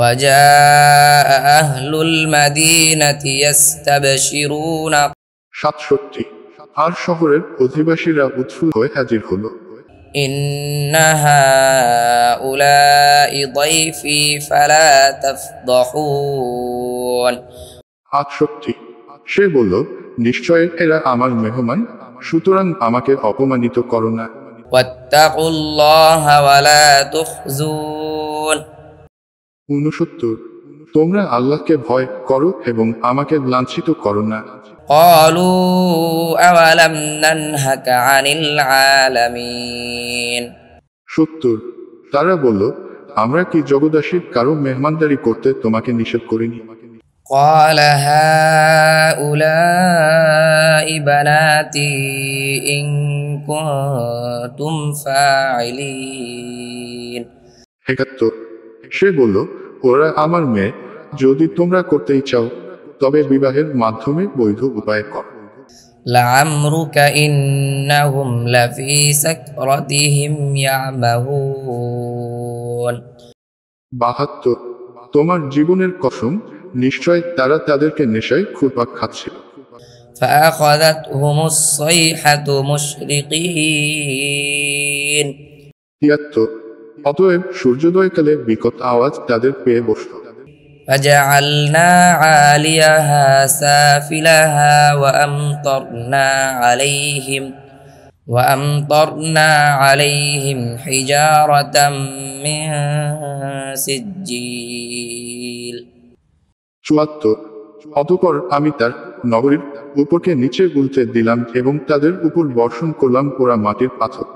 وجاء أهل المدينة يستبشرون 67 আর শহরের অধিবাসীরা উৎফুল্ল হয়ে হাজির হলো। إن هؤلاء ضيفي فلا تفضحون 68 সে বলল, নিশ্চয় এরা আমার মেহমান, সুতরাং আমাকে অপমানিত করো না। واتقوا الله ولا تخزون 69 তোমরা আল্লাহকে ভয় করো এবং আমাকে লাঞ্ছিত করো না। قالوا أولم ننهك عن العالمين 70 তারা বলল, আমরা কি জগদাসীর কারো মেহমানদারি করতে তোমাকে নিষেধ করিনি? قال هؤلاء بناتي إن كنتم فاعلين 71 সে বলল, ওরা আমার মেয়ে, যদি তোমরা করতেই চাও তবে বিবাহের মাধ্যমে বৈধ উপায় কর। لعمرك إنهم لفي سكرتهم يعمهون 72 তোমার জীবনের কসম, নিশ্চয় তারা তাদেরকে নেশায় ঘুরপাক খাচ্ছিল। فأخذتهم الصيحة مشرقين 73 অতএব সূর্যোদয়কালে বিকট আওয়াজ তাদের পেয়ে বসল। فجعلنا عاليها سافلها وأمطرنا عليهم حجارة من سجيل 74 অতঃপর আমি তার নগরীর উপরকে নিচে উল্টে দিলাম এবং তাদের উপর বর্ষণ করলাম পোড়া মাটির পাথর।